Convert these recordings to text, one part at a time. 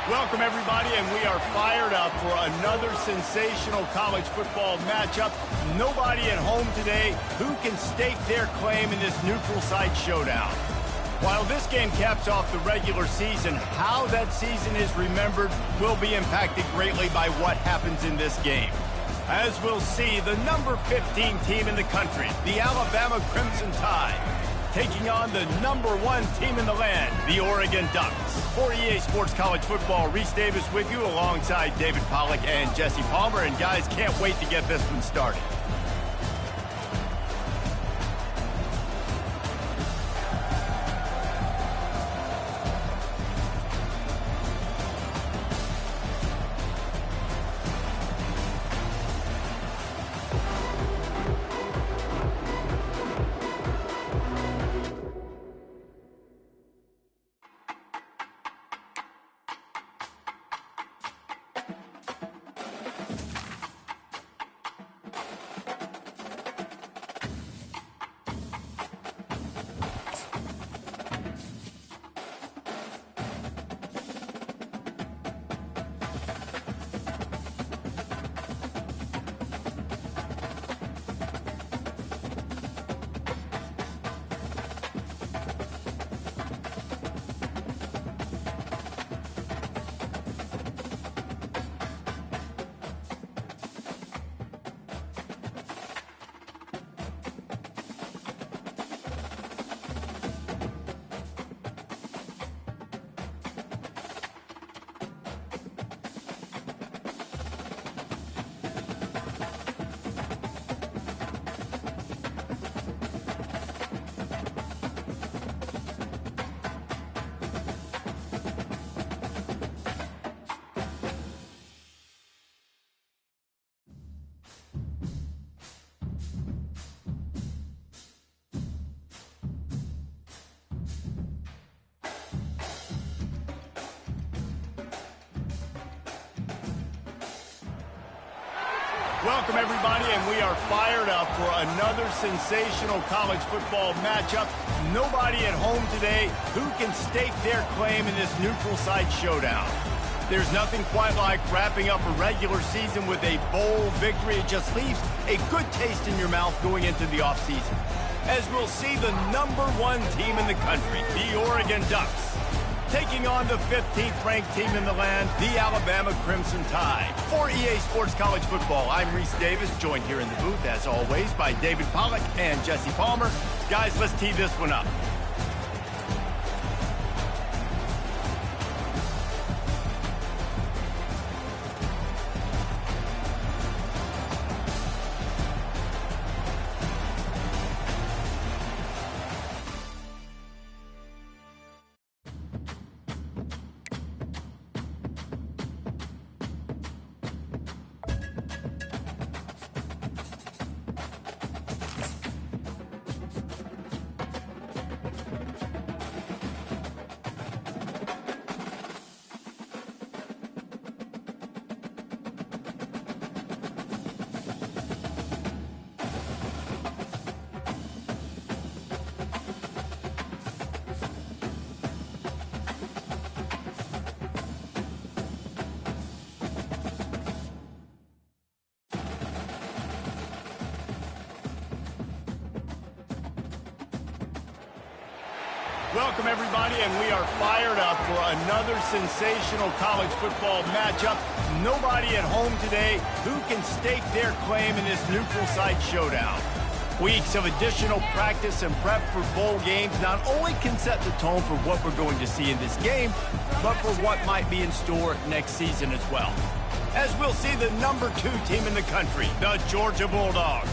Welcome, everybody, and we are fired up for another sensational college football matchup. Nobody at home today who can stake their claim in this neutral site showdown. While this game caps off the regular season, how that season is remembered will be impacted greatly by what happens in this game. As we'll see, the number 15 team in the country, the Alabama Crimson Tide, taking on the number 1 team in the land, the Oregon Ducks. For EA Sports College Football, Reese Davis with you alongside David Pollack and Jesse Palmer. And guys, can't wait to get this one started. Welcome, everybody, and we are fired up for another sensational college football matchup. Nobody at home today who can stake their claim in this neutral site showdown. There's nothing quite like wrapping up a regular season with a bowl victory. It just leaves a good taste in your mouth going into the offseason. As we'll see, the number 1 team in the country, the Oregon Ducks, taking on the 15th ranked team in the land, the Alabama Crimson Tide. For EA Sports College Football, I'm Reese Davis, joined here in the booth, as always, by David Pollack and Jesse Palmer. Guys, let's tee this one up. Welcome, everybody, and we are fired up for another sensational college football matchup. Nobody at home today who can stake their claim in this neutral site showdown. Weeks of additional practice and prep for bowl games not only can set the tone for what we're going to see in this game, but for what might be in store next season as well. As we'll see, the number 2 team in the country, the Georgia Bulldogs,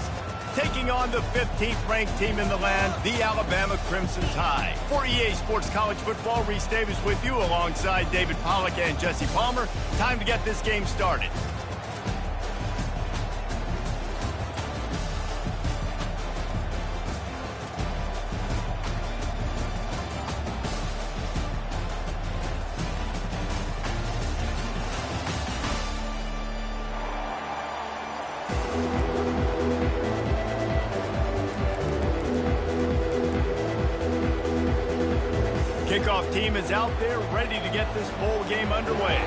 taking on the 15th ranked team in the land, the Alabama Crimson Tide. For EA Sports College Football, Reese Davis with you alongside David Pollack and Jesse Palmer. Time to get this game started. Kickoff team is out there ready to get this bowl game underway.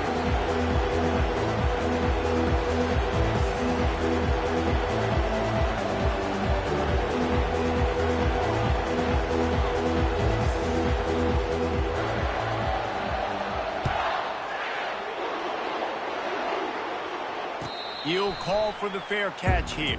He'll call for the fair catch here.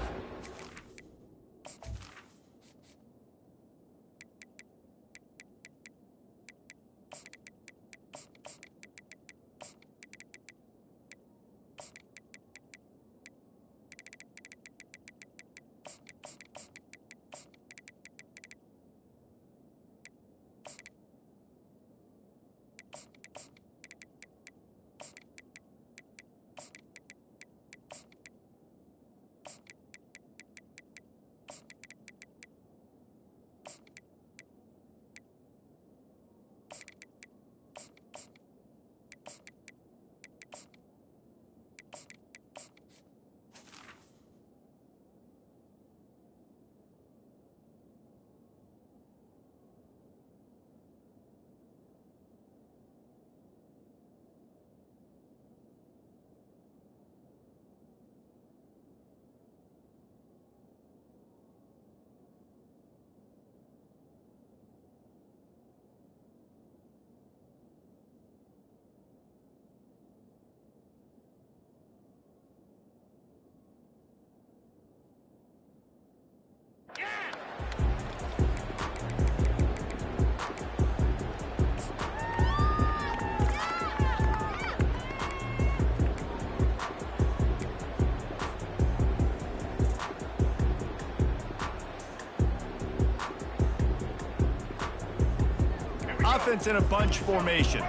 Offense in a bunch formation.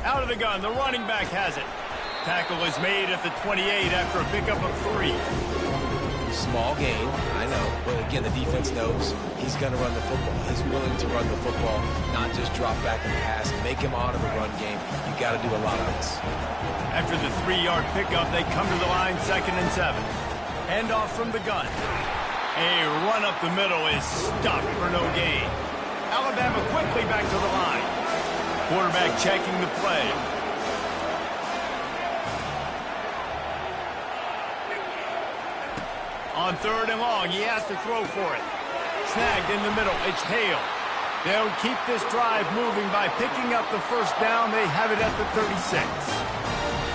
Out of the gun, the running back has it. Tackle is made at the 28 after a pickup of 3. Small gain, I know, but again, the defense knows he's going to run the football. He's willing to run the football, not just drop back and pass, make him honor the run game. You got to do a lot of this. After the 3-yard pickup, they come to the line, 2nd and 7. Handoff from the gun. A run up the middle is stopped for no gain. Alabama quickly back to the line. Quarterback checking the play. On 3rd and long, he has to throw for it. Snagged in the middle, it's Hale. They'll keep this drive moving by picking up the first down. They have it at the 36.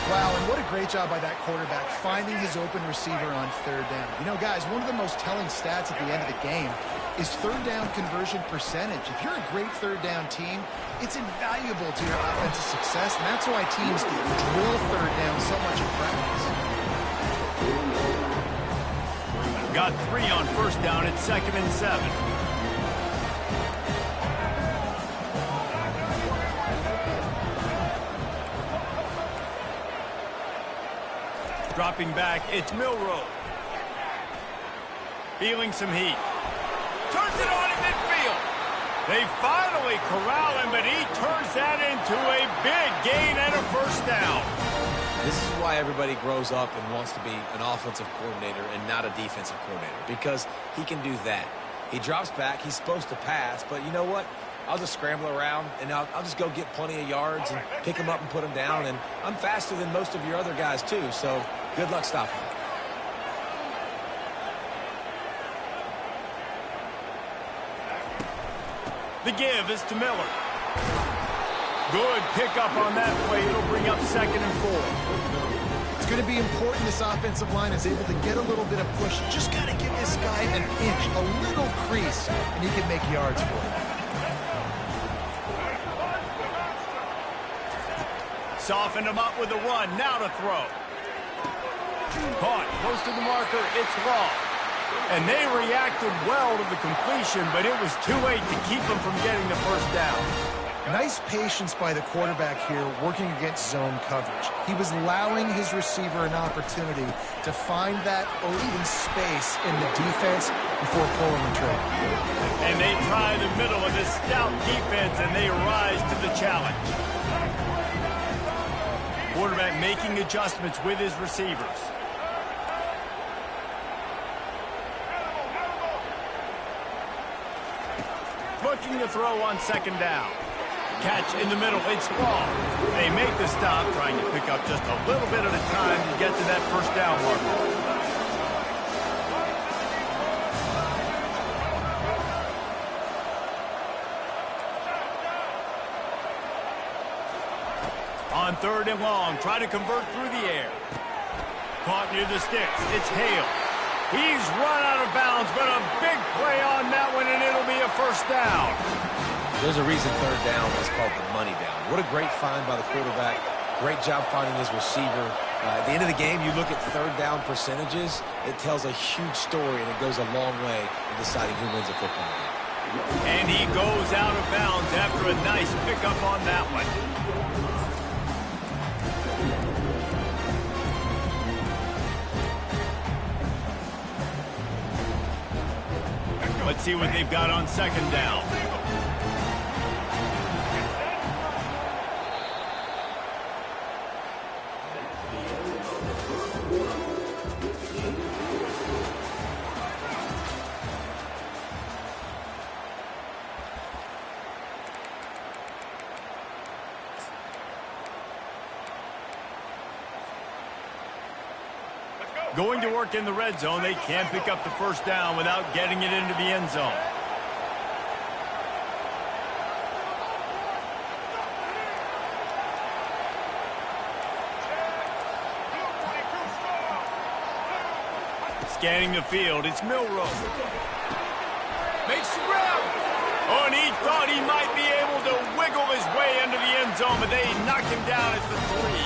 Wow, and what a great job by that quarterback finding his open receiver on 3rd down. You know, guys, one of the most telling stats at the end of the game is 3rd down conversion percentage. If you're a great 3rd down team, it's invaluable to your offensive success, and that's why teams drill 3rd down so much in practice. Got 3 on 1st down at 2nd and 7. Dropping back, it's Milroe. Feeling some heat. Turns it on in midfield. They finally corral him, but he turns that into a big gain and a 1st down. This is why everybody grows up and wants to be an offensive coordinator and not a defensive coordinator, because he can do that. He drops back, he's supposed to pass, but you know what? I'll just scramble around, and I'll just go get plenty of yards and pick him up and put him down, and I'm faster than most of your other guys, too, so good luck stopping him. The give is to Miller. Good pickup on that play. It'll bring up 2nd and 4. It's going to be important this offensive line is able to get a little bit of push. Just got to give this guy an inch, a little crease, and he can make yards for it. Softened him up with a run. Now to throw. Caught. Close to the marker. It's Law. And they reacted well to the completion, but it was too late to keep them from getting the 1st down. Nice patience by the quarterback here working against zone coverage. He was allowing his receiver an opportunity to find that even space in the defense before pulling the trigger. And they try the middle of this stout defense, and they rise to the challenge. Quarterback making adjustments with his receivers. Looking to throw on second down. Catch in the middle. It's ball. They make the stop, trying to pick up just a little bit at a time to get to that first down marker. On third and long, try to convert through the air. Caught near the sticks. It's Hale. He's run out of bounds, but a big play on that one, and it'll be a first down. There's a reason third down is called the money down. What a great find by the quarterback. Great job finding his receiver. At the end of the game, you look at third down percentages. It tells a huge story, and it goes a long way in deciding who wins a football game. And he goes out of bounds after a nice pickup on that one. Let's see what they've got on second down. Going to work in the red zone. They can't pick up the first down without getting it into the end zone. Scanning the field, it's Milroe. Makes the grab. Oh, and he thought he might be able to wiggle his way into the end zone, but they knocked him down at the 3.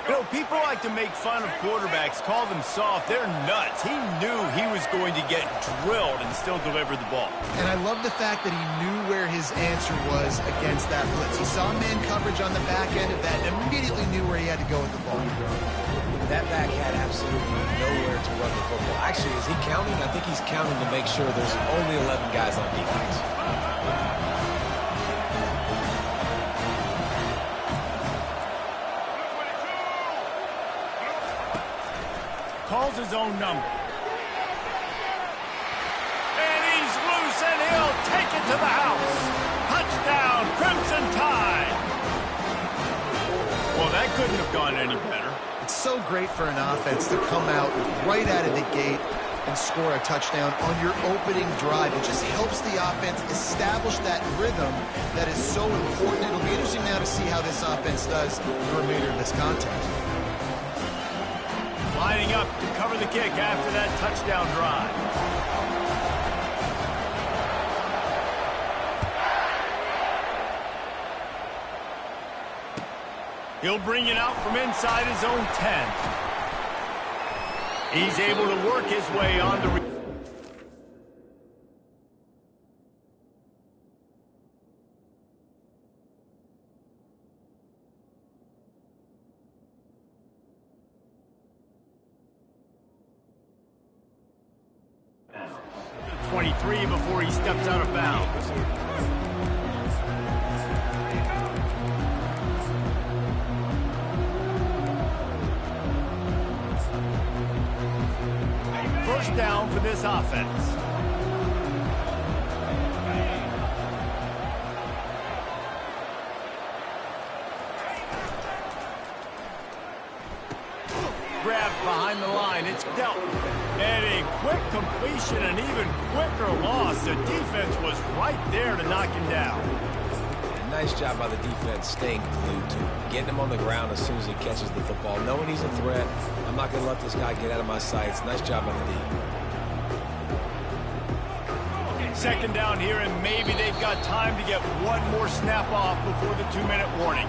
You know, people like to make fun of quarterbacks, call them soft. They're nuts. He knew he was going to get drilled and still deliver the ball. And I love the fact that he knew where his answer was against that blitz. He saw man coverage on the back end of that and immediately knew where he had to go with the ball. That back had absolutely nowhere to run the football. Actually, is he counting? I think he's counting to make sure there's only 11 guys on defense. Calls his own number. And he's loose, and he'll take it to the house. Touchdown, Crimson Tide. Well, that couldn't have gone any better. It's so great for an offense to come out right out of the gate and score a touchdown on your opening drive. It just helps the offense establish that rhythm that is so important. It'll be interesting now to see how this offense does the remainder of this contest. Lining up to cover the kick after that touchdown drive. He'll bring it out from inside his own 10. He's able to work his way on the... before he steps out of bounds. First down for this offense. Grabbed behind the line. It's dealt. And a quick completion, an even quicker loss. The defense was right there to knock him down. And nice job by the defense staying glued to him. Getting him on the ground as soon as he catches the football. Knowing he's a threat. I'm not going to let this guy get out of my sights. Nice job by the D. Second down here, and maybe they've got time to get one more snap off before the 2-minute warning.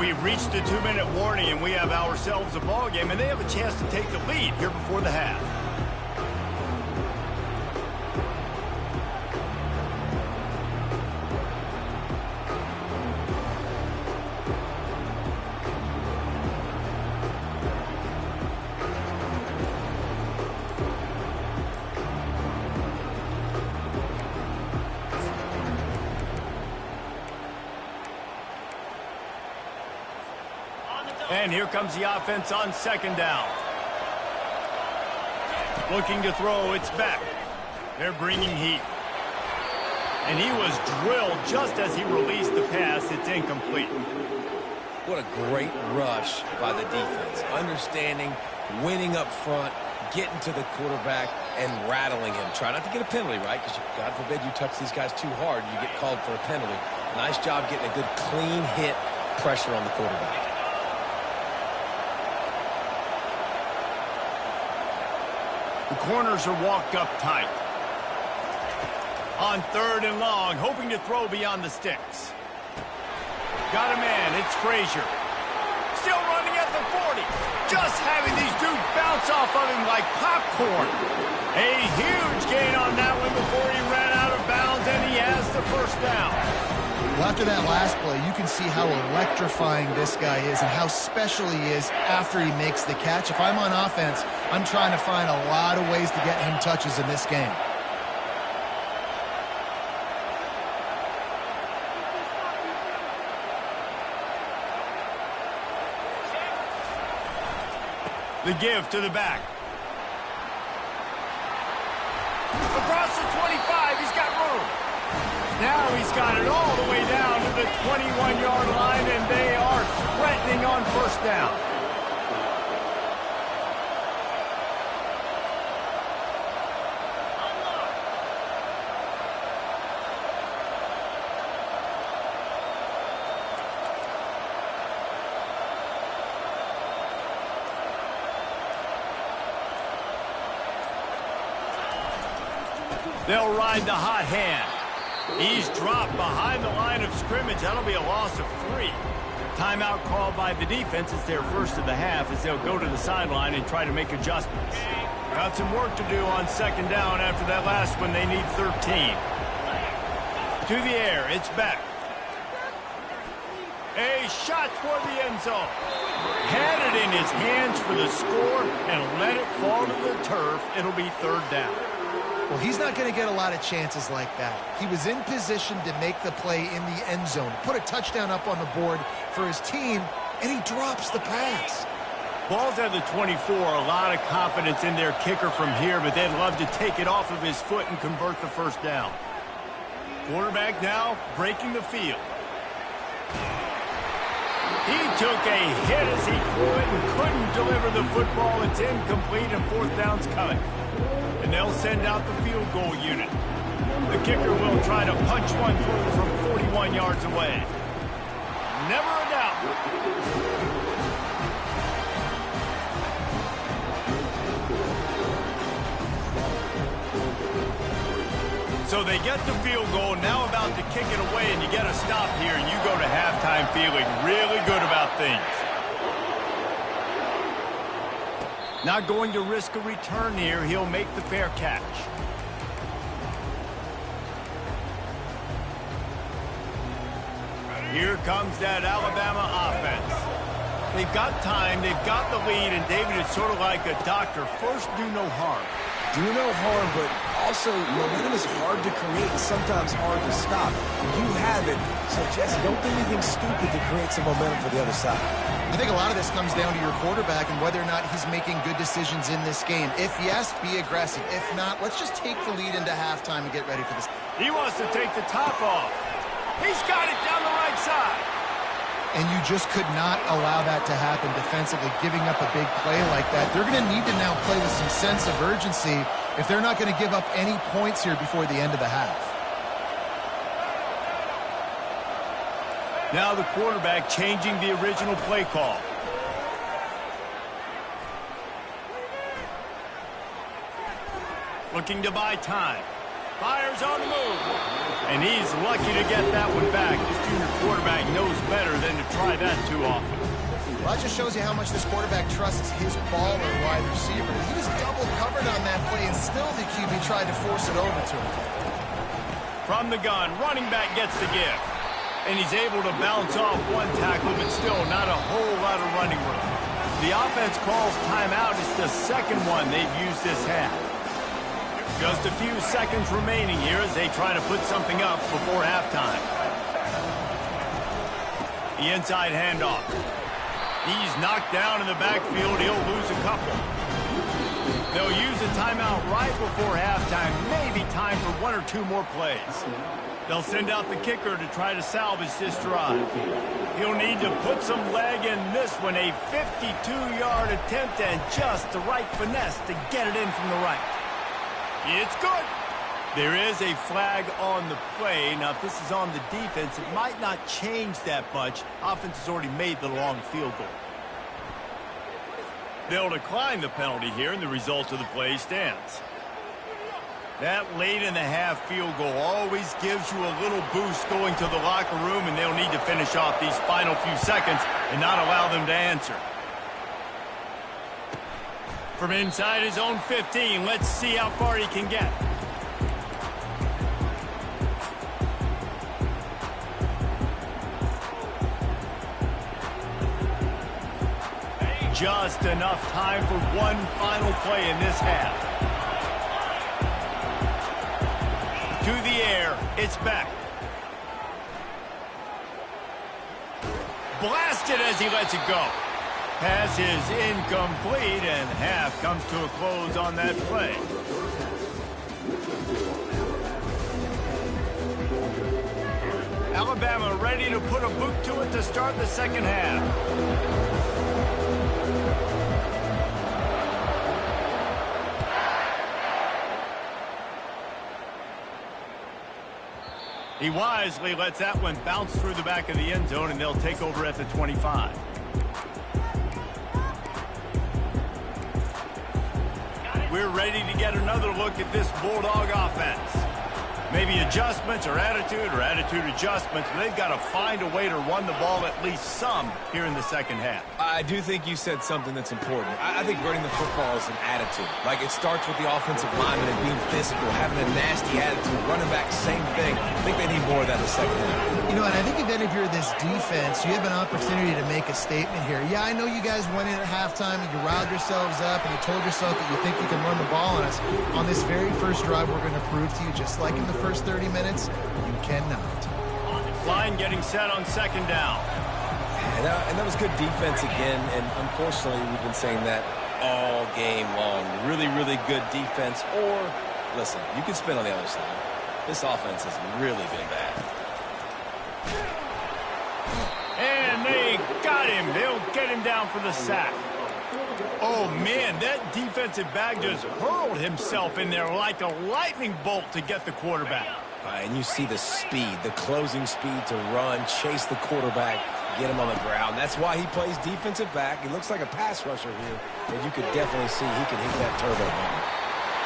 We've reached the 2-minute warning, and we have ourselves a ball game, and they have a chance to take the lead here before the half. And here comes the offense on second down. Looking to throw, it's back. They're bringing heat. And he was drilled just as he released the pass. It's incomplete. What a great rush by the defense. Understanding, winning up front, getting to the quarterback, and rattling him. Try not to get a penalty, right? Because God forbid you touch these guys too hard, you get called for a penalty. Nice job getting a good clean hit pressure on the quarterback. The corners are walked up tight. On 3rd and long, hoping to throw beyond the sticks. Got a man, it's Frazier. Still running at the 40. Just having these dudes bounce off of him like popcorn. A huge gain on that one before he ran out of bounds, and he has the first down. Well, after that last play, you can see how electrifying this guy is and how special he is after he makes the catch. If I'm on offense, I'm trying to find a lot of ways to get him touches in this game. The give to the back. Across the 25, he's got room. Now he's got it all the way down to the 21-yard line, and they are threatening on first down. They'll ride the hot hand. He's dropped behind the line of scrimmage. That'll be a loss of 3. Timeout called by the defense. It's their first of the half as they'll go to the sideline and try to make adjustments. Got some work to do on 2nd down after that last one. They need 13. To the air, it's back. A shot toward the end zone. Had it in his hands for the score and let it fall to the turf. It'll be 3rd down. Well, he's not going to get a lot of chances like that. He was in position to make the play in the end zone, put a touchdown up on the board for his team, and he drops the pass. Ball's at the 24, a lot of confidence in their kicker from here, but they'd love to take it off of his foot and convert the first down. Quarterback now breaking the field. He took a hit as he threw it and couldn't deliver the football. It's incomplete and 4th down's coming. And they'll send out the field goal unit. The kicker will try to punch one through from 41 yards away. Never a doubt. So they get the field goal, now about to kick it away, and you get a stop here, and you go to halftime feeling really good about things. Not going to risk a return here. He'll make the fair catch. Here comes that Alabama offense. They've got time, they've got the lead, and David, it's sort of like a doctor. First, do no harm. Do no harm, but also momentum is hard to create and sometimes hard to stop. You have it, so Jesse, don't do anything stupid to create some momentum for the other side. I think a lot of this comes down to your quarterback and whether or not he's making good decisions in this game. If yes, be aggressive. If not, let's just take the lead into halftime and get ready for this. He wants to take the top off. He's got it down the right side. And you just could not allow that to happen defensively, giving up a big play like that. They're going to need to now play with some sense of urgency if they're not going to give up any points here before the end of the half. Now the quarterback changing the original play call. Looking to buy time. Fires on the move. And he's lucky to get that one back. This junior quarterback knows better than to try that too often. Well, that just shows you how much this quarterback trusts his baller wide receiver. He was double covered on that play, and still the QB tried to force it over to him. From the gun, running back gets the give. And he's able to bounce off one tackle, but still not a whole lot of running room. The offense calls timeout. It's the second one they've used this half. Just a few seconds remaining here as they try to put something up before halftime. The inside handoff. He's knocked down in the backfield. He'll lose a couple. They'll use a timeout right before halftime, maybe time for 1 or 2 more plays. They'll send out the kicker to try to salvage this drive. He'll need to put some leg in this one, a 52-yard attempt and just the right finesse to get it in from the right. It's good. There is a flag on the play. Now, if this is on the defense, it might not change that much. Offense has already made the long field goal. They'll decline the penalty here, and the result of the play stands. That late in the half field goal always gives you a little boost going to the locker room, and they'll need to finish off these final few seconds and not allow them to answer. From inside his own 15, let's see how far he can get. Just enough time for one final play in this half. To the air, it's back. Blasted as he lets it go. Pass is incomplete, and half comes to a close on that play. Alabama ready to put a boot to it to start the second half. He wisely lets that one bounce through the back of the end zone, and they'll take over at the 25. We're ready to get another look at this Bulldog offense. Maybe adjustments or attitude adjustments, but they've got to find a way to run the ball at least some here in the second half. I do think you said something that's important. I think running the football is an attitude. Like, it starts with the offensive lineman and being physical, having a nasty attitude. Running back, same thing. I think they need more of that in the second half. You know, and I think if you're this defense, you have an opportunity to make a statement here. Yeah, I know you guys went in at halftime and you riled yourselves up and you told yourself that you think you can run the ball on us. On this very first drive, we're going to prove to you, just like in the first 30 minutes, you cannot. Line getting set on second down. And that was good defense again, and unfortunately we've been saying that all game long. Really, really good defense. Or, listen, you can spin on the other side. This offense has really been bad. And they got him. They'll get him down for the sack. Oh, man, that defensive back just hurled himself in there like a lightning bolt to get the quarterback. And you see the speed, the closing speed to run, chase the quarterback, get him on the ground. That's why he plays defensive back. He looks like a pass rusher here, but you could definitely see he can hit that turbo button.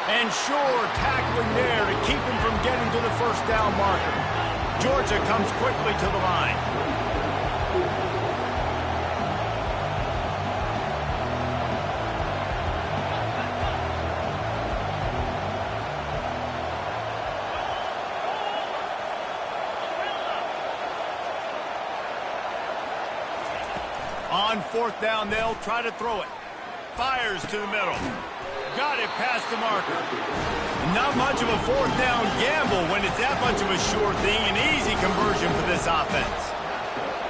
And sure, tackling there to keep him from getting to the first down marker. Georgia comes quickly to the line. On fourth down, they'll try to throw it. Fires to the middle. Got it past the marker. Not much of a fourth down gamble when it's that much of a sure thing. An easy conversion for this offense.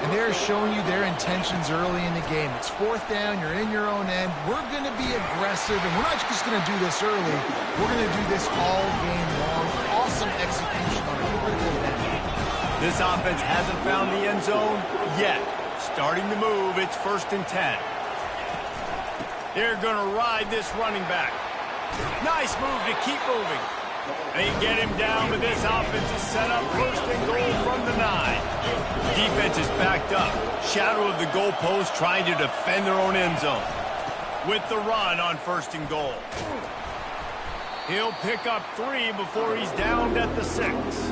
And they're showing you their intentions early in the game. It's fourth down. You're in your own end. We're going to be aggressive, and we're not just going to do this early. We're going to do this all game long. Awesome execution on a critical event. This offense hasn't found the end zone yet. Starting to move, it's 1st and 10. They're going to ride this running back. Nice move to keep moving. They get him down, but this offense is set up 1st and goal from the 9. Defense is backed up. Shadow of the goalpost trying to defend their own end zone. With the run on 1st and goal. He'll pick up 3 before he's downed at the 6.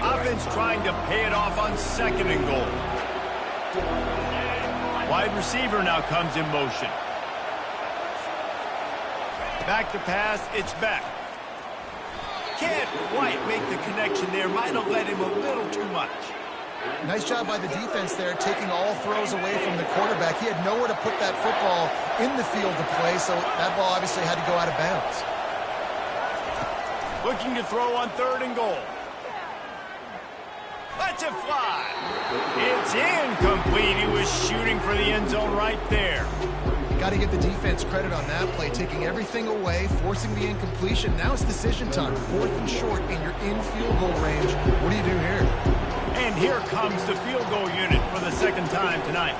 Offense trying to pay it off on 2nd and goal. Wide receiver now comes in motion. Back to pass, it's back. Can't quite make the connection there. Might have led him a little too much. Nice job by the defense there, taking all throws away from the quarterback. He had nowhere to put that football in the field to play, so that ball obviously had to go out of bounds. Looking to throw on 3rd and goal. lets it fly. It's incomplete. He was shooting for the end zone right there. Got to give the defense credit on that play, taking everything away, forcing the incompletion. Now it's decision time. 4th and short, and you're in field goal range. What do you do here? And here comes the field goal unit for the 2nd time tonight.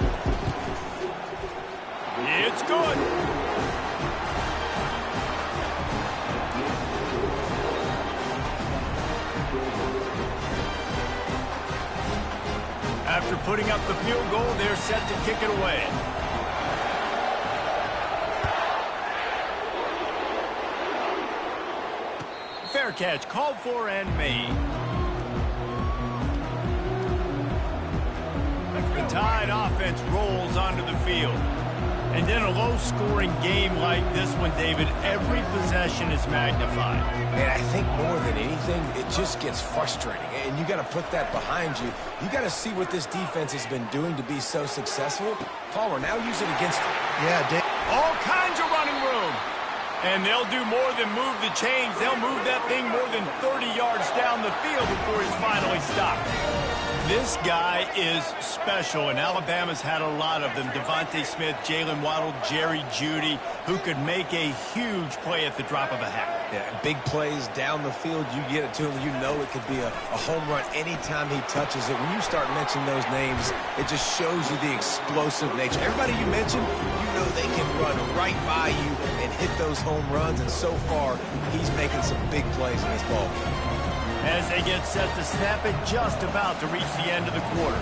It's good. After putting up the field goal, they're set to kick it away. Fair catch, called for and made. The Tide offense rolls onto the field. And in a low-scoring game like this one, David, every possession is magnified. And I think more than anything, it just gets frustrating. And you got to put that behind you. You got to see what this defense has been doing to be so successful. Palmer, now use it against them. Yeah, Dave. All kinds of running room. And they'll do more than move the chains. They'll move that thing more than 30 yards down the field before he's finally stopped. This guy is special, and Alabama's had a lot of them. Devontae Smith, Jalen Waddle, Jerry Jeudy, who could make a huge play at the drop of a hat. Yeah, big plays down the field. You get it to him, you know it could be a home run anytime he touches it. When you start mentioning those names, it just shows you the explosive nature. Everybody you mentioned, you know they can run right by you and hit those home runs, and so far, he's making some big plays in this ball game. As they get set to snap it, just about to reach the end of the quarter.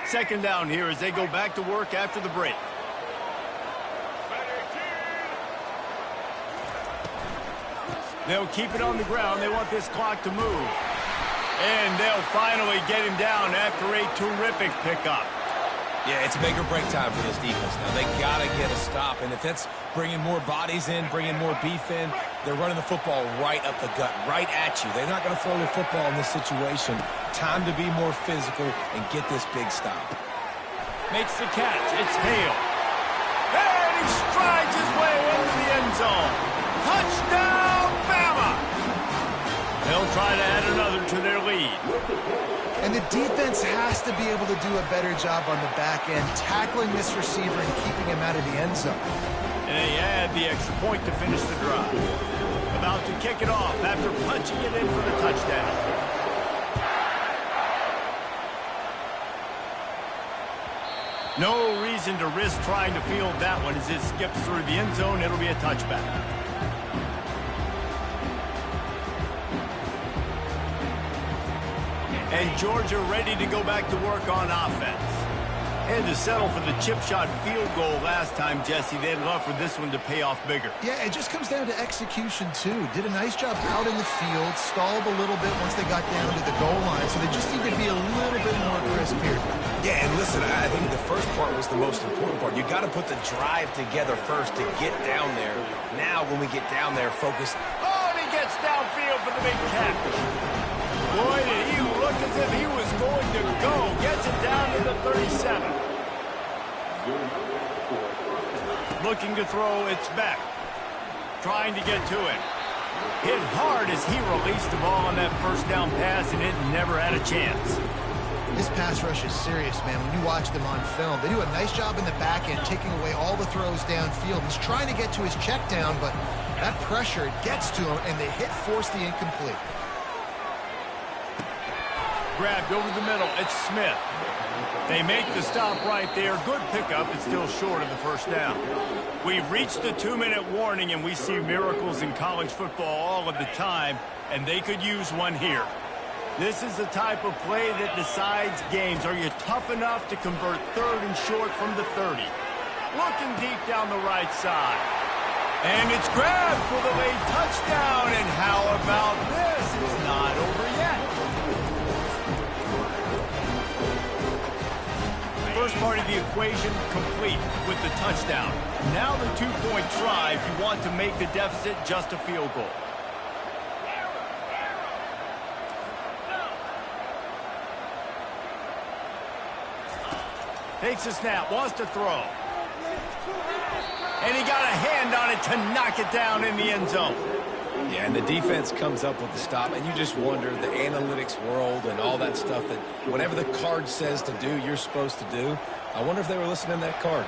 Second down here as they go back to work after the break. They'll keep it on the ground. They want this clock to move. And they'll finally get him down after a terrific pickup. Yeah, it's make or break time for this defense now. They got to get a stop, and if that's bringing more bodies in, bringing more beef in, they're running the football right up the gut, right at you. They're not going to throw the football in this situation. Time to be more physical and get this big stop. Makes the catch. It's Hale. And he strides his way into the end zone. Touchdown, Bama! They'll try to add another to their lead. And the defense has to be able to do a better job on the back end, tackling this receiver and keeping him out of the end zone. And they add the extra point to finish the drive. About to kick it off after punching it in for the touchdown. No reason to risk trying to field that one as it skips through the end zone. It'll be a touchback. And Georgia ready to go back to work on offense. Had to settle for the chip shot field goal last time, Jesse. They'd love for this one to pay off bigger. Yeah, it just comes down to execution, too. Did a nice job out in the field, stalled a little bit once they got down to the goal line, so they just need to be a little bit more crisp here. Yeah, and listen, I think the first part was the most important part. You got to put the drive together first to get down there. Now, when we get down there, focus. Oh, and he gets downfield for the big catch. Boy, did he look as if he was going to go. Gets it down to the 37. Looking to throw, it's back. Trying to get to it. Hit hard as he released the ball on that first down pass, and it never had a chance. This pass rush is serious, man. When you watch them on film, they do a nice job in the back end, taking away all the throws downfield. He's trying to get to his check down, but that pressure gets to him, and they force the incomplete. Grabbed over the middle. It's Smith. They make the stop right there. Good pickup. It's still short of the first down. We've reached the 2-minute warning, and we see miracles in college football all of the time, and they could use one here. This is the type of play that decides games. Are you tough enough to convert 3rd and short from the 30? Looking deep down the right side. And it's grabbed for the late touchdown. And how about this? It's not over yet. first part of the equation complete with the touchdown. Now the two-point try if you want to make the deficit just a field goal. Takes a snap, wants to throw. And he got a hand on it to knock it down in the end zone. Yeah, and the defense comes up with the stop, and you just wonder, the analytics world and all that stuff, that whatever the card says to do, you're supposed to do. I wonder if they were listening to that card.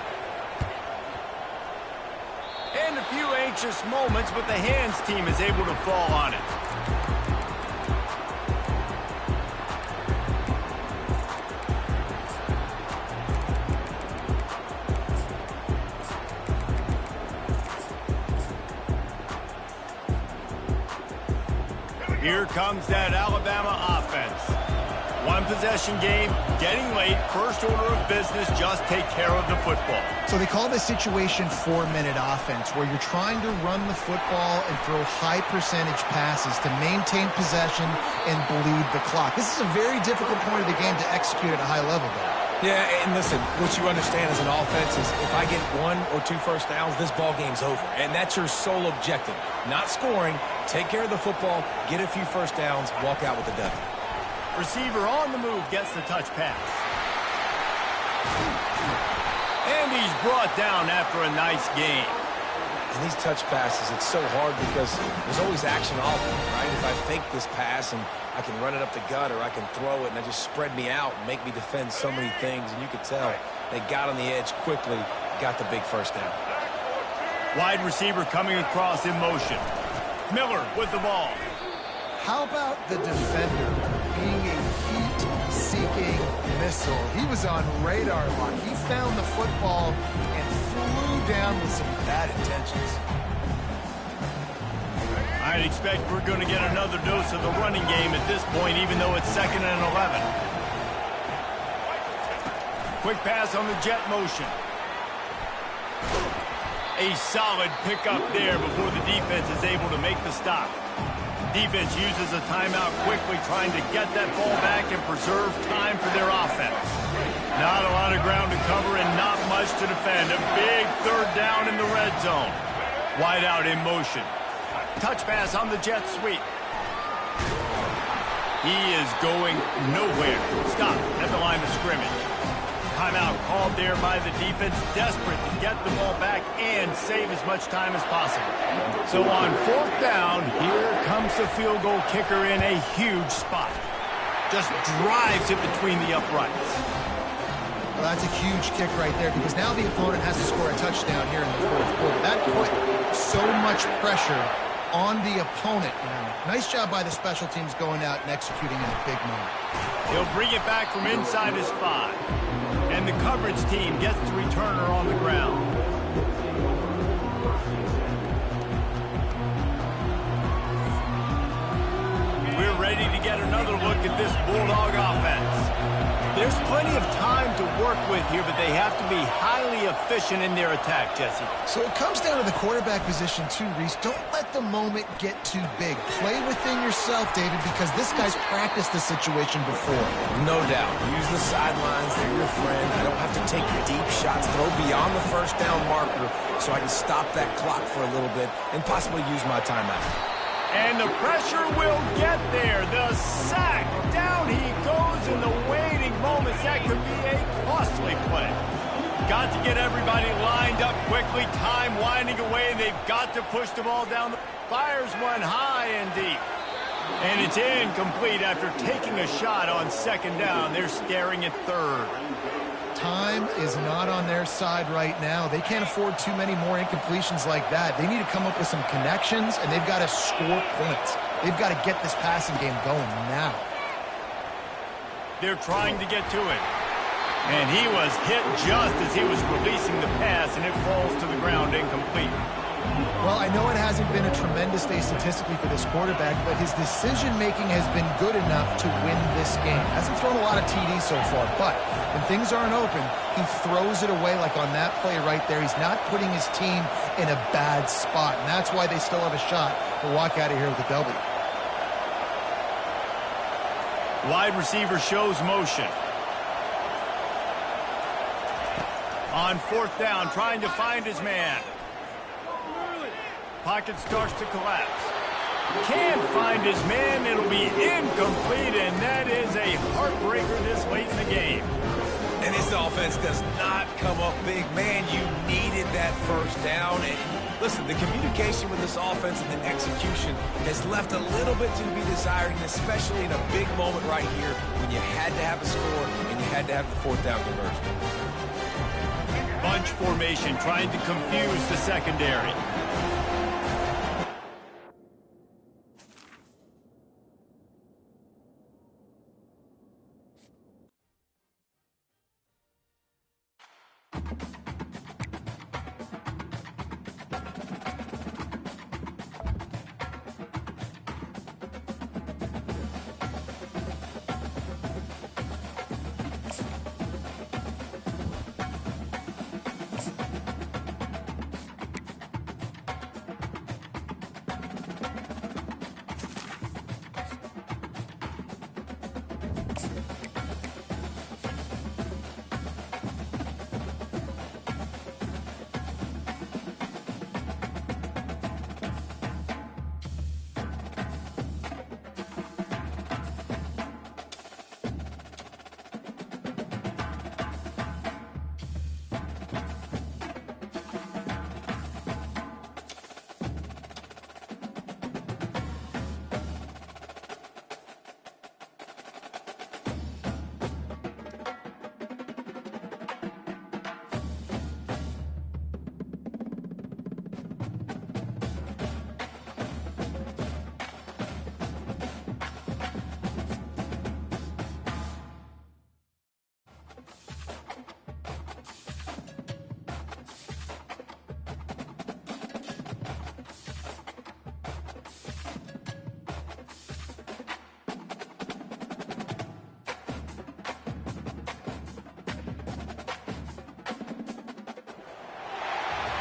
And a few anxious moments, but the hands team is able to fall on it. Here comes that Alabama offense. One possession game, getting late, first order of business, just take care of the football. So they call this situation 4-minute offense, where you're trying to run the football and throw high percentage passes to maintain possession and bleed the clock. This is a very difficult point of the game to execute at a high level, though. Yeah, and listen, what you understand as an offense is if I get 1 or 2 first downs, this ball game's over. And that's your sole objective. Not scoring, take care of the football, get a few first downs, walk out with a W. Receiver on the move gets the touch pass. And he's brought down after a nice game. And these touch passes, it's so hard because there's always action off them, right? If I fake this pass and I can run it up the gut, or I can throw it and they just spread me out and make me defend so many things. And you could tell they got on the edge quickly, got the big first down. Wide receiver coming across in motion. Miller with the ball. How about the defender being a heat-seeking missile? He was on radar lock. He found the football and flew down with some bad intentions. I'd expect we're going to get another dose of the running game at this point, even though it's 2nd and 11. Quick pass on the jet motion. A solid pickup there before the defense is able to make the stop. Defense uses a timeout quickly, trying to get that ball back and preserve time for their offense. Not a lot of ground to cover and not much to defend. A big third down in the red zone. Wide out in motion. Touch pass on the jet sweep. He is going nowhere. Stop at the line of scrimmage. Timeout called there by the defense, desperate to get the ball back and save as much time as possible. So on 4th down, here comes the field goal kicker in a huge spot. Just drives it between the uprights. Well, that's a huge kick right there, because now the opponent has to score a touchdown here in the 4th quarter. That put so much pressure on the opponent. Nice job by the special teams going out and executing in a big moment. He'll bring it back from inside his 5. And the coverage team gets the returner on the ground. We're ready to get another look at this Bulldog offense. There's plenty of time to work with here, but they have to be highly efficient in their attack, Jesse. So it comes down to the quarterback position too, Reese. Don't let the moment get too big. Play within yourself, David, because this guy's practiced this situation before. No doubt. Use the sidelines. They're your friend. I don't have to take deep shots, throw beyond the first down marker so I can stop that clock for a little bit and possibly use my timeout. And the pressure will get there. The sack. Down he goes in the waiting moments. That could be a costly play. Got to get everybody lined up quickly. Time winding away. They've got to push the ball down. Fires one high and deep. And it's incomplete after taking a shot on 2nd down. They're staring at 3rd. Time is not on their side right now. They can't afford too many more incompletions like that. They need to come up with some connections, and they've got to score points. They've got to get this passing game going now. They're trying to get to it. And he was hit just as he was releasing the pass, and it falls to the ground incomplete. Well, I know it hasn't been a tremendous day statistically for this quarterback, but his decision-making has been good enough to win this game. Hasn't thrown a lot of TDs so far, but when things aren't open, he throws it away like on that play right there. He's not putting his team in a bad spot, and that's why they still have a shot to walk out of here with a W. Wide receiver shows motion. On fourth down, trying to find his man. Pocket starts to collapse. Can't find his man. It'll be incomplete, and that is a heartbreaker this late in the game. And this offense does not come up big. Man, you needed that first down. And listen, the communication with this offense and the execution has left a little bit to be desired, and especially in a big moment right here when you had to have a score and you had to have the fourth down conversion. Bunch formation trying to confuse the secondary.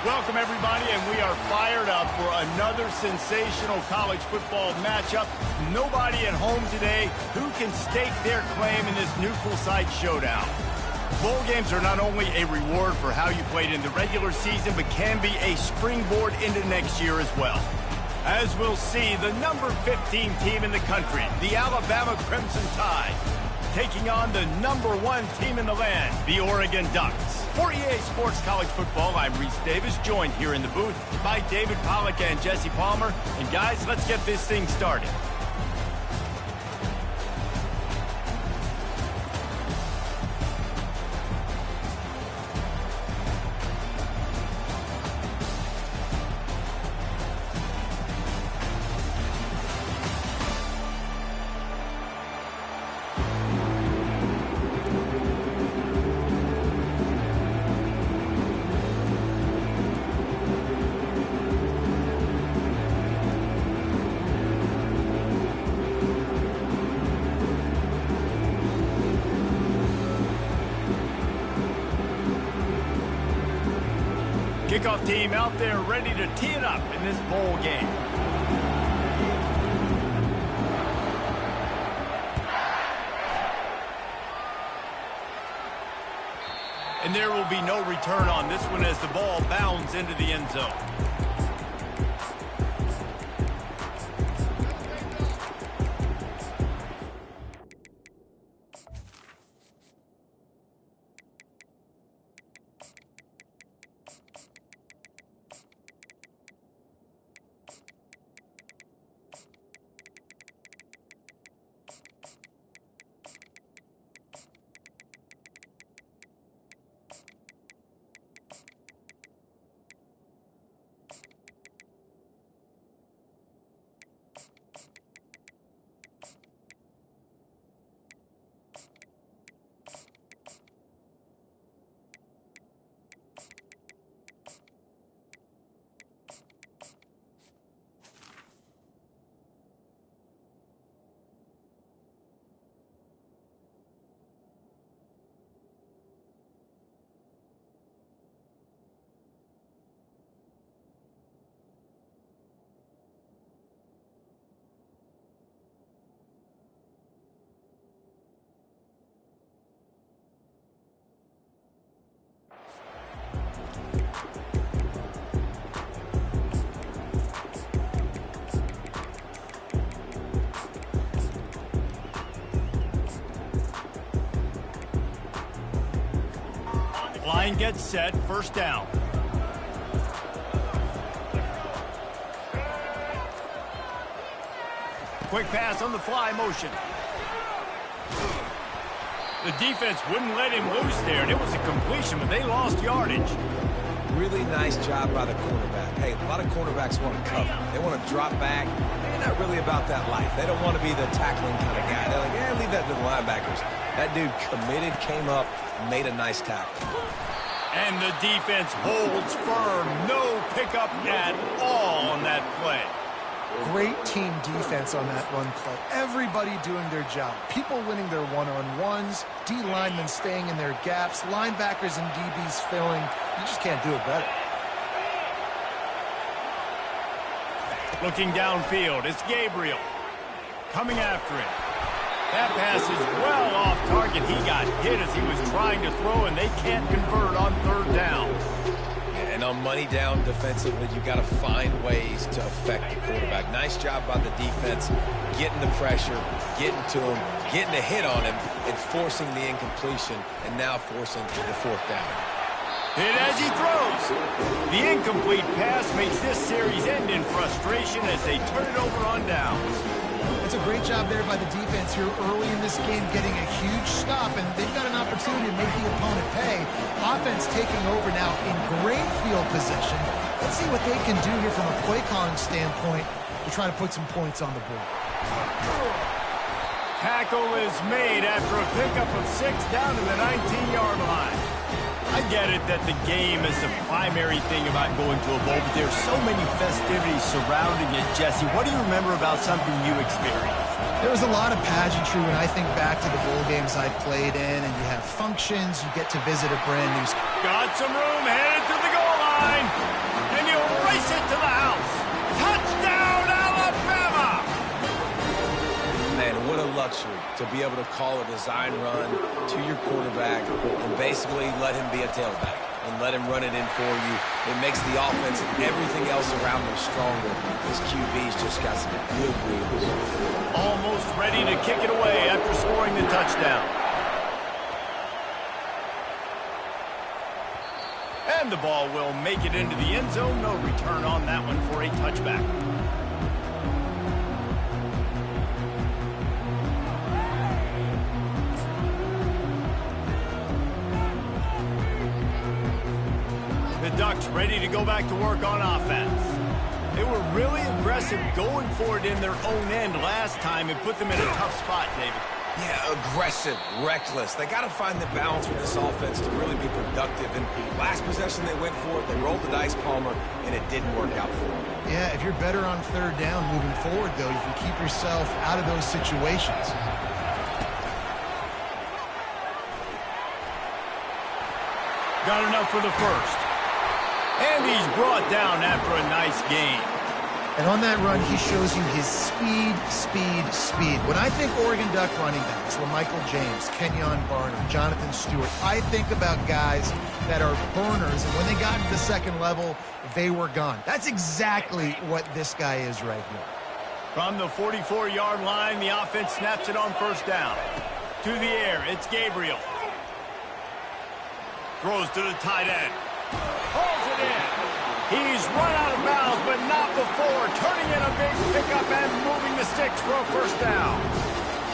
Welcome, everybody, and we are fired up for another sensational college football matchup. Nobody at home today who can stake their claim in this neutral site showdown. Bowl games are not only a reward for how you played in the regular season, but can be a springboard into next year as well. As we'll see, the number 15 team in the country, the Alabama Crimson Tide, taking on the number 1 team in the land, the Oregon Ducks. For EA Sports College Football, I'm Reese Davis, joined here in the booth by David Pollack and Jesse Palmer. And guys, let's get this thing started. Kickoff team out there ready to tee it up in this bowl game. And there will be no return on this one as the ball bounds into the end zone. Line gets set, first down. Quick pass on the fly motion. The defense wouldn't let him loose there, and it was a completion, but they lost yardage. Really nice job by the quarterback. Hey, a lot of quarterbacks want to cover. They want to drop back. They're not really about that life. They don't want to be the tackling kind of guy. They're like, yeah, leave that to the linebackers. That dude committed, came up, made a nice tackle. And the defense holds firm. No pickup at all on that play. Great team defense on that run play. Everybody doing their job. People winning their one-on-ones, D linemen staying in their gaps, linebackers and DBs filling. You just can't do it better. Looking downfield, it's Gabriel coming after it. That pass is well off target. He got hit as he was trying to throw, and they can't convert on third down. And on money down defensively, you got to find ways to affect the quarterback. Nice job by the defense, getting the pressure, getting to him, getting a hit on him, and forcing the incompletion, and now forcing the fourth down. Hit as he throws. The incomplete pass makes this series end in frustration as they turn it over on downs. It's a great job there by the defense here early in this game, getting a huge stop, and they've got an opportunity to make the opponent pay. Offense taking over now in great field possession. Let's see what they can do here from a play calling standpoint to try to put some points on the board. Tackle is made after a pickup of 6 down to the 19-yard line. I get it that the game is the primary thing about going to a bowl, but there's so many festivities surrounding it. Jesse, what do you remember about something you experienced? There was a lot of pageantry when I think back to the bowl games I played in, and you have functions, you get to visit a brand new school. Got some room, headed to the goal line, and you race it to the house. Touchdown, Alabama! Man, what a luxury to be able to call a design run to your quarterback and basically let him be a tailback and let him run it in for you. It makes the offense and everything else around them stronger. This QB's just got some good wheels. Almost ready to kick it away after scoring the touchdown. And the ball will make it into the end zone. No return on that one for a touchback. The Ducks ready to go back to work on offense. They were really aggressive going for it in their own end last time and put them in a tough spot, David. Yeah, aggressive, reckless. They got to find the balance with this offense to really be productive. And last possession they went for it, they rolled the dice, Palmer, and it didn't work out for them. Yeah, if you're better on third down moving forward, though, you can keep yourself out of those situations. Got enough for the first. And he's brought down after a nice gain. And on that run, he shows you his speed, speed, speed. When I think Oregon Duck running backs, LaMichael James, Kenyon Barner, Jonathan Stewart, I think about guys that are burners, and when they got to the second level, they were gone. That's exactly what this guy is right here. From the 44-yard line, the offense snaps it on first down. To the air, it's Gabriel. Throws to the tight end. Pulls it in. He's run out of bounds, but not before turning in a big pickup and moving the sticks for a first down.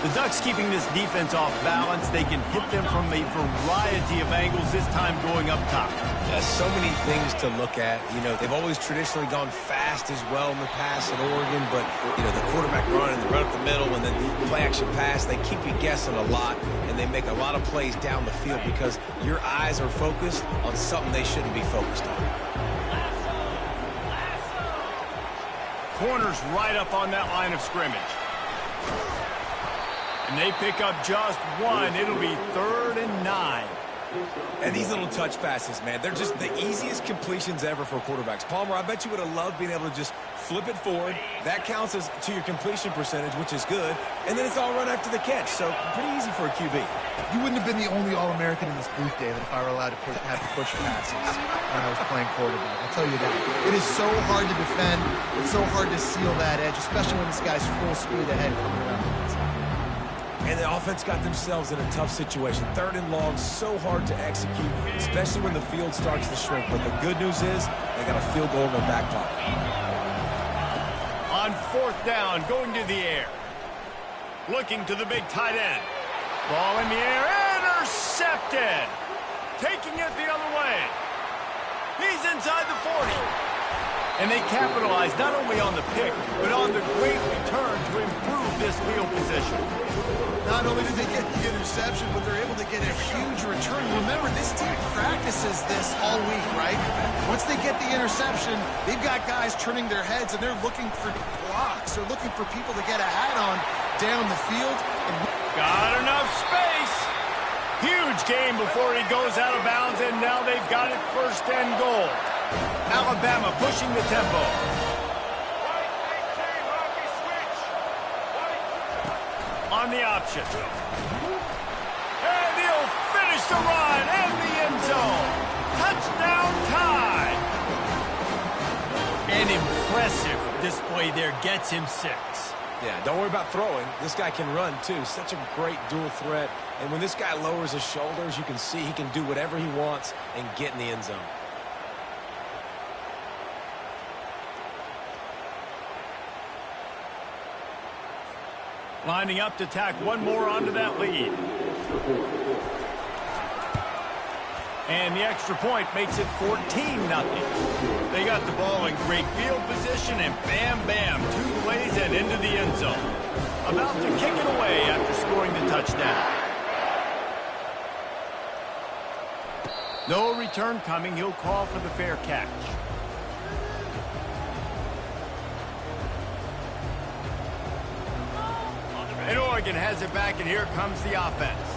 The Ducks keeping this defense off balance. They can hit them from a variety of angles, this time going up top. There's so many things to look at. You know, they've always traditionally gone fast as well in the past at Oregon, but, you know, the quarterback run and the run up the middle and then the play-action pass, they keep you guessing a lot, and they make a lot of plays down the field because your eyes are focused on something they shouldn't be focused on. Corners right up on that line of scrimmage. And they pick up just one. It'll be 3rd and 9. And these little touch passes, man, they're just the easiest completions ever for quarterbacks. Palmer, I bet you would have loved being able to just flip it forward. That counts as to your completion percentage, which is good. And then it's all run after the catch. So pretty easy for a QB. You wouldn't have been the only All-American in this booth, David, if I were allowed to have to push passes when I was playing quarterback. I'll tell you that. It is so hard to defend. It's so hard to seal that edge, especially when this guy's full speed ahead coming around the outside. And the offense got themselves in a tough situation. 3rd and long, so hard to execute, especially when the field starts to shrink. But the good news is they got a field goal in their back pocket. On 4th down, going to the air. Looking to the big tight end. Ball in the air, intercepted. Taking it the other way. He's inside the 40. And they capitalize not only on the pick, but on the great return to improve this field position. Not only did they get the interception, but they're able to get a huge return. Remember, this team practices this all week, right? Once they get the interception, they've got guys turning their heads, and they're looking for blocks. They're looking for people to get a hat on down the field. Got enough space. Huge gain before he goes out of bounds, and now they've got it 1st and goal. Alabama pushing the tempo. On the option. And he'll finish the run and the end zone. Touchdown tie. An impressive display there gets him 6. Yeah, don't worry about throwing. This guy can run, too. Such a great dual threat. And when this guy lowers his shoulders, you can see he can do whatever he wants and get in the end zone. Lining up to tack one more onto that lead. And the extra point makes it 14-0. They got the ball in great field position, and bam, bam, 2 plays and into the end zone. About to kick it away after scoring the touchdown. No return coming. He'll call for the fair catch. And Oregon has it back, and here comes the offense.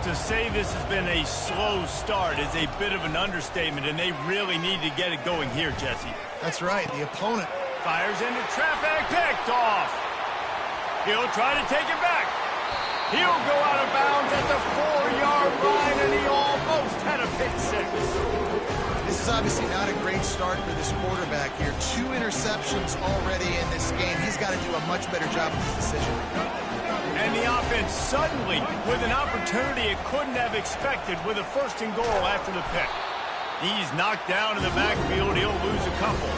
To say this has been a slow start is a bit of an understatement, and they really need to get it going here, Jesse. That's right. The opponent fires into traffic, picked off. He'll try to take it back. He'll go out of bounds at the 4-yard line, and he almost had a pick 6. This is obviously not a great start for this quarterback here. 2 interceptions already in this game. He's got to do a much better job with this decision. And the offense suddenly with an opportunity it couldn't have expected with a 1st and goal after the pick. He's knocked down in the backfield. He'll lose a couple.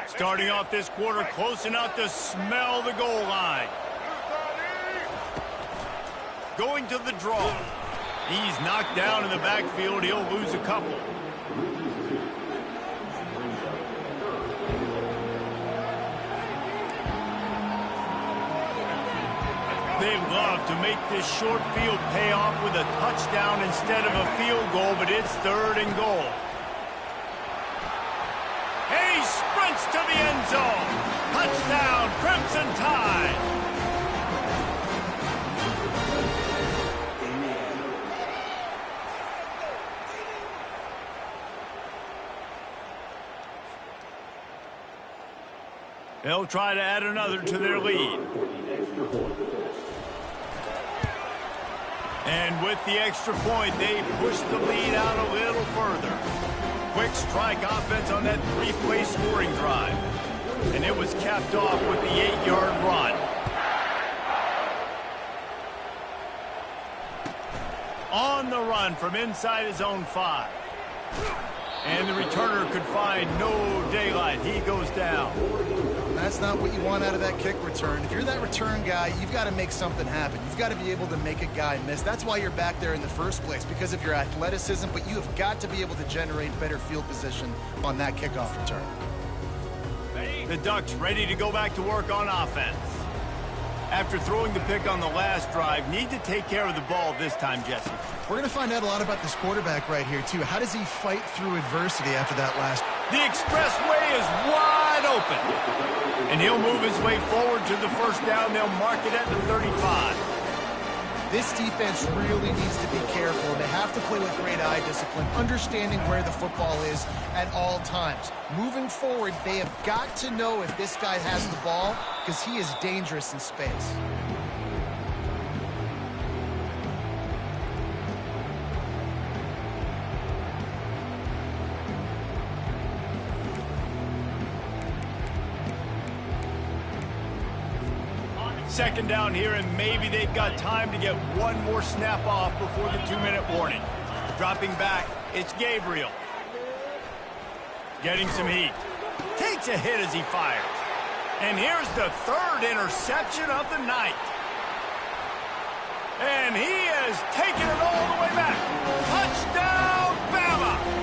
Starting off this quarter close enough to smell the goal line. Going to the draw. He's knocked down in the backfield. He'll lose a couple. They love to make this short field pay off with a touchdown instead of a field goal, but it's 3rd and goal. And he sprints to the end zone. Touchdown, Crimson Tide. They'll try to add another to their lead. And with the extra point, they push the lead out a little further. Quick strike offense on that 3-play scoring drive. And it was capped off with the 8-yard run. On the run from inside his own 5. And the returner could find no daylight. He goes down. That's not what you want out of that kick return. If you're that return guy, you've got to make something happen. You've got to be able to make a guy miss. That's why you're back there in the first place, because of your athleticism, but you have got to be able to generate better field position on that kickoff return. The Ducks ready to go back to work on offense. After throwing the pick on the last drive, need to take care of the ball this time, Jesse. We're going to find out a lot about this quarterback right here, too. How does he fight through adversity after that last? The expressway is wide open. And he'll move his way forward to the 1st down. They'll mark it at the 35. This defense really needs to be careful. They have to play with great eye discipline, understanding where the football is at all times. Moving forward, they have got to know if this guy has the ball because he is dangerous in space. Second down here, and maybe they've got time to get one more snap off before the 2-minute warning. Dropping back, it's Gabriel. Getting some heat. Takes a hit as he fires. And here's the third interception of the night. And he has taken it all the way back. Touchdown, Bama!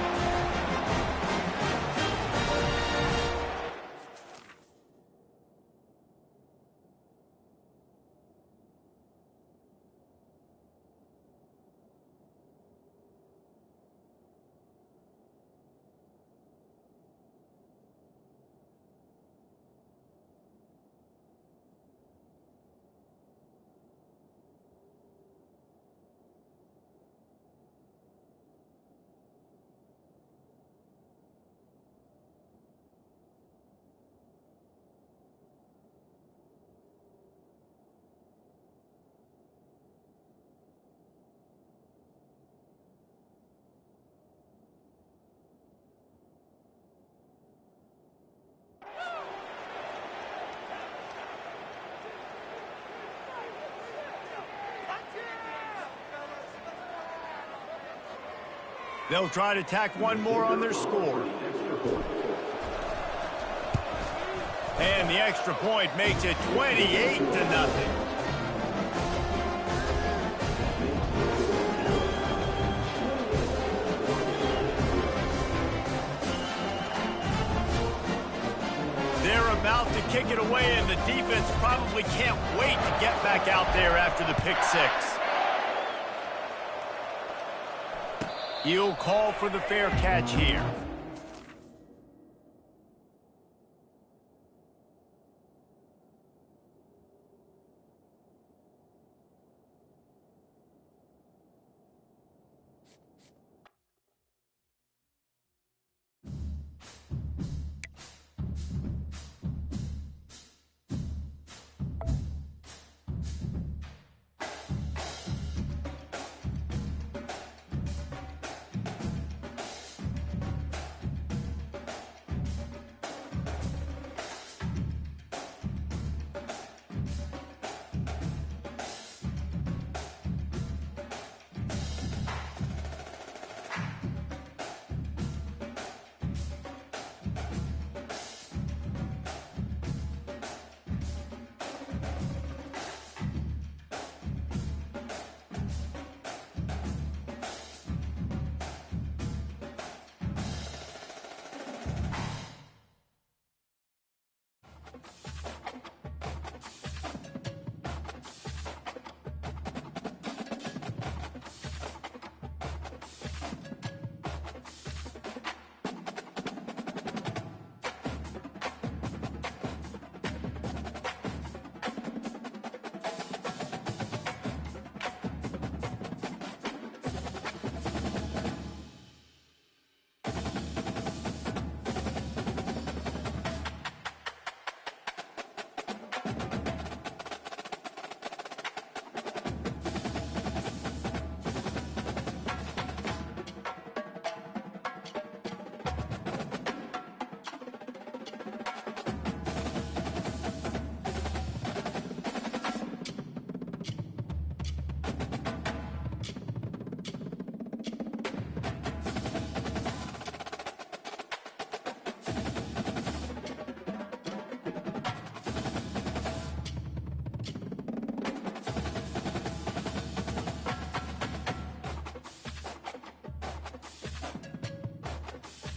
They'll try to tack one more on their score. And the extra point makes it 28-0. They're about to kick it away, and the defense probably can't wait to get back out there after the pick six. He'll call for the fair catch here.